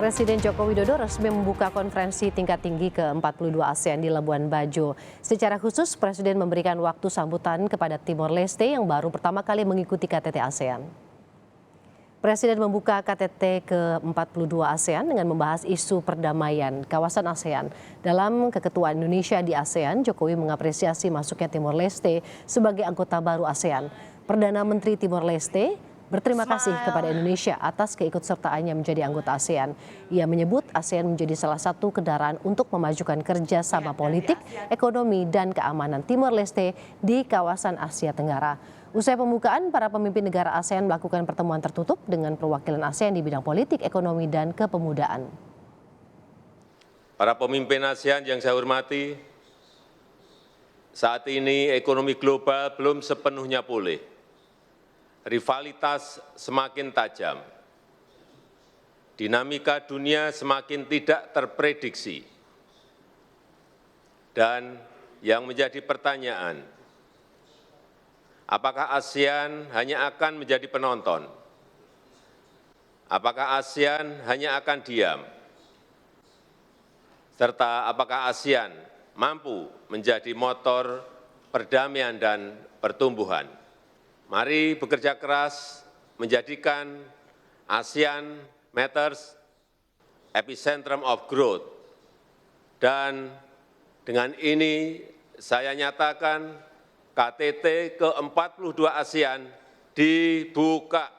Presiden Joko Widodo resmi membuka konferensi tingkat tinggi ke-42 ASEAN di Labuan Bajo. Secara khusus, Presiden memberikan waktu sambutan kepada Timor Leste yang baru pertama kali mengikuti KTT ASEAN. Presiden membuka KTT ke-42 ASEAN dengan membahas isu perdamaian kawasan ASEAN. Dalam keketuaan Indonesia di ASEAN, Jokowi mengapresiasi masuknya Timor Leste sebagai anggota baru ASEAN. Perdana Menteri Timor Leste berterima kasih kepada Indonesia atas keikutsertaannya menjadi anggota ASEAN. Ia menyebut ASEAN menjadi salah satu kendaraan untuk memajukan kerjasama politik, ekonomi, dan keamanan Timor Leste di kawasan Asia Tenggara. Usai pembukaan, para pemimpin negara ASEAN melakukan pertemuan tertutup dengan perwakilan ASEAN di bidang politik, ekonomi, dan kepemudaan. Para pemimpin ASEAN yang saya hormati, saat ini ekonomi global belum sepenuhnya pulih. Rivalitas semakin tajam, dinamika dunia semakin tidak terprediksi, dan yang menjadi pertanyaan, apakah ASEAN hanya akan menjadi penonton? Apakah ASEAN hanya akan diam? Serta apakah ASEAN mampu menjadi motor perdamaian dan pertumbuhan? Mari bekerja keras menjadikan ASEAN Matters epicentrum of growth. Dan dengan ini saya nyatakan KTT ke-42 ASEAN dibuka.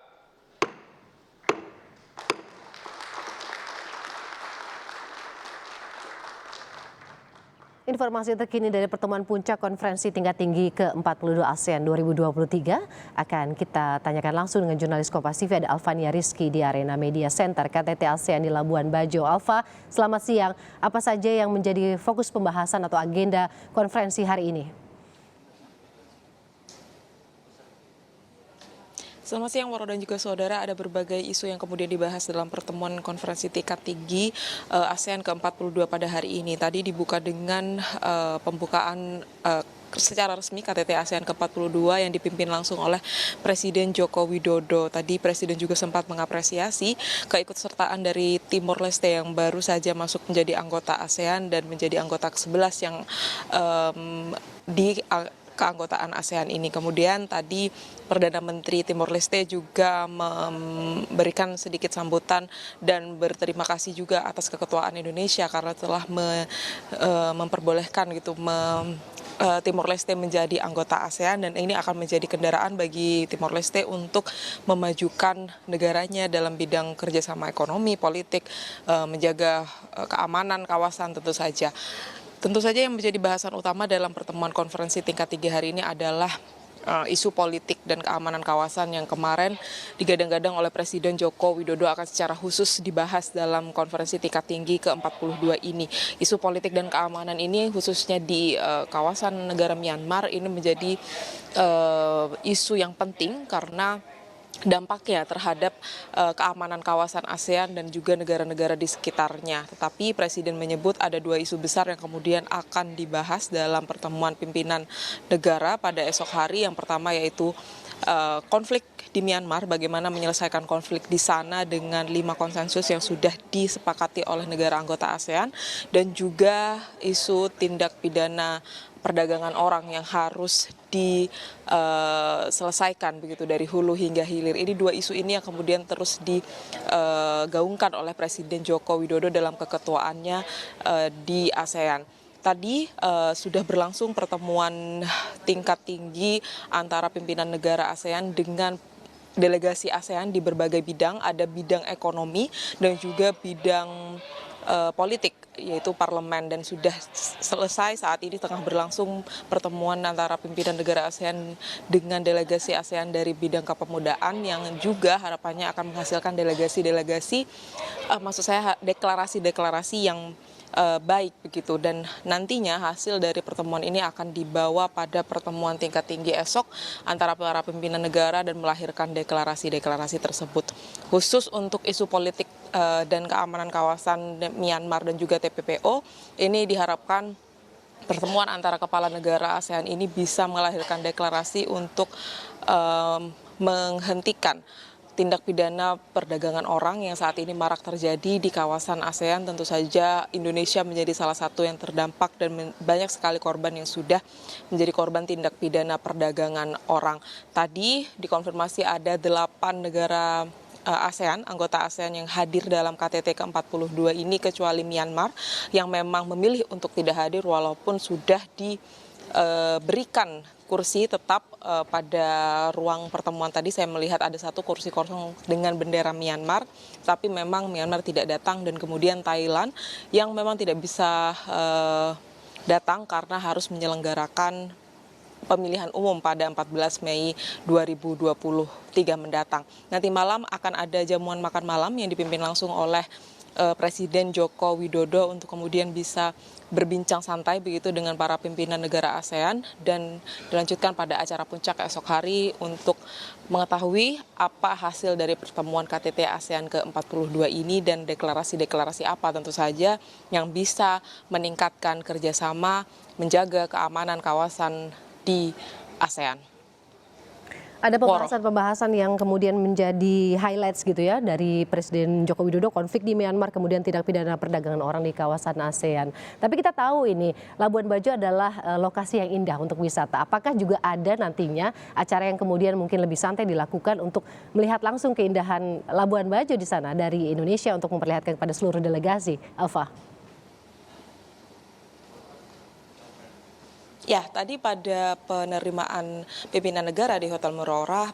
Informasi terkini dari pertemuan puncak konferensi tingkat tinggi ke-42 ASEAN 2023 akan kita tanyakan langsung dengan jurnalis Kompas TV, ada Alfania Rizky di Arena Media Center KTT ASEAN di Labuan Bajo. Alfa, selamat siang. Apa saja yang menjadi fokus pembahasan atau agenda konferensi hari ini? Selamat siang, Waro dan juga saudara. Ada berbagai isu yang kemudian dibahas dalam pertemuan konferensi tingkat tinggi ASEAN ke-42 pada hari ini. Tadi dibuka dengan pembukaan secara resmi KTT ASEAN ke-42 yang dipimpin langsung oleh Presiden Joko Widodo. Tadi Presiden juga sempat mengapresiasi keikutsertaan dari Timor Leste yang baru saja masuk menjadi anggota ASEAN dan menjadi anggota ke-11 yang di keanggotaan ASEAN ini. Kemudian tadi Perdana Menteri Timor Leste juga memberikan sedikit sambutan dan berterima kasih juga atas keketuaan Indonesia karena telah memperbolehkan Timor Leste menjadi anggota ASEAN, dan ini akan menjadi kendaraan bagi Timor Leste untuk memajukan negaranya dalam bidang kerjasama ekonomi, politik, menjaga keamanan kawasan tentu saja. Tentu saja yang menjadi bahasan utama dalam pertemuan konferensi tingkat tinggi hari ini adalah isu politik dan keamanan kawasan yang kemarin digadang-gadang oleh Presiden Joko Widodo akan secara khusus dibahas dalam konferensi tingkat tinggi ke-42 ini. Isu politik dan keamanan ini khususnya di kawasan negara Myanmar ini menjadi isu yang penting karena dampaknya terhadap keamanan kawasan ASEAN dan juga negara-negara di sekitarnya. Tetapi Presiden menyebut ada dua isu besar yang kemudian akan dibahas dalam pertemuan pimpinan negara pada esok hari. Yang pertama yaitu konflik di Myanmar, bagaimana menyelesaikan konflik di sana dengan 5 konsensus yang sudah disepakati oleh negara anggota ASEAN, dan juga isu tindak pidana perdagangan orang yang harus diselesaikan begitu dari hulu hingga hilir. Ini dua isu ini yang kemudian terus digaungkan oleh Presiden Joko Widodo dalam keketuaannya di ASEAN. Tadi sudah berlangsung pertemuan tingkat tinggi antara pimpinan negara ASEAN dengan delegasi ASEAN di berbagai bidang, ada bidang ekonomi dan juga bidang politik, yaitu parlemen, dan sudah selesai. Saat ini tengah berlangsung pertemuan antara pimpinan negara ASEAN dengan delegasi ASEAN dari bidang kepemudaan yang juga harapannya akan menghasilkan deklarasi-deklarasi yang baik begitu, dan nantinya hasil dari pertemuan ini akan dibawa pada pertemuan tingkat tinggi esok antara para pimpinan negara dan melahirkan deklarasi-deklarasi tersebut. Khusus untuk isu politik dan keamanan kawasan Myanmar dan juga TPPO, ini diharapkan pertemuan antara kepala negara ASEAN ini bisa melahirkan deklarasi untuk menghentikan tindak pidana perdagangan orang yang saat ini marak terjadi di kawasan ASEAN. Tentu saja Indonesia menjadi salah satu yang terdampak dan banyak sekali korban yang sudah menjadi korban tindak pidana perdagangan orang. Tadi dikonfirmasi ada 8 negara ASEAN, anggota ASEAN yang hadir dalam KTT ke-42 ini kecuali Myanmar yang memang memilih untuk tidak hadir walaupun sudah diberikan kursi tetap pada ruang pertemuan. Tadi saya melihat ada 1 kursi kosong dengan bendera Myanmar, tapi memang Myanmar tidak datang, dan kemudian Thailand yang memang tidak bisa datang karena harus menyelenggarakan pemilihan umum pada 14 Mei 2023 mendatang. Nanti malam akan ada jamuan makan malam yang dipimpin langsung oleh Presiden Joko Widodo untuk kemudian bisa berbincang santai begitu dengan para pimpinan negara ASEAN, dan dilanjutkan pada acara puncak esok hari untuk mengetahui apa hasil dari pertemuan KTT ASEAN ke-42 ini dan deklarasi-deklarasi apa tentu saja yang bisa meningkatkan kerjasama menjaga keamanan kawasan di ASEAN. Ada pembahasan-pembahasan yang kemudian menjadi highlights gitu ya dari Presiden Joko Widodo, konflik di Myanmar, kemudian tindak pidana perdagangan orang di kawasan ASEAN. Tapi kita tahu ini Labuan Bajo adalah lokasi yang indah untuk wisata. Apakah juga ada nantinya acara yang kemudian mungkin lebih santai dilakukan untuk melihat langsung keindahan Labuan Bajo di sana dari Indonesia untuk memperlihatkan kepada seluruh delegasi? Alfa. Ya, tadi pada penerimaan pimpinan negara di Hotel Murorah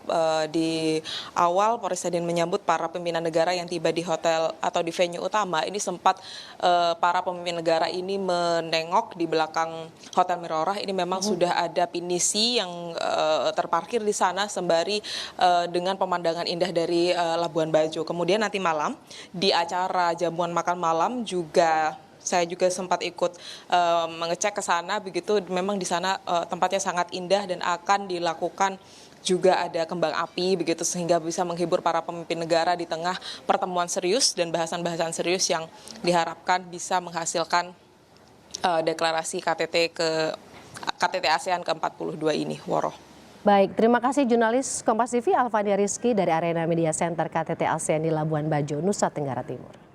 di awal Presiden menyambut para pimpinan negara yang tiba di hotel atau di venue utama. Ini sempat para pemimpin negara ini menengok di belakang Hotel Murorah. Ini memang sudah ada pinisi yang terparkir di sana sembari dengan pemandangan indah dari Labuan Bajo. Kemudian nanti malam di acara jamuan makan malam juga saya juga sempat ikut mengecek ke sana begitu, memang di sana tempatnya sangat indah dan akan dilakukan juga ada kembang api begitu sehingga bisa menghibur para pemimpin negara di tengah pertemuan serius dan bahasan-bahasan serius yang diharapkan bisa menghasilkan deklarasi KTT ASEAN ke-42 ini. Woro. Baik, terima kasih jurnalis Kompas TV Alfania Rizky dari Arena Media Center KTT ASEAN di Labuan Bajo, Nusa Tenggara Timur.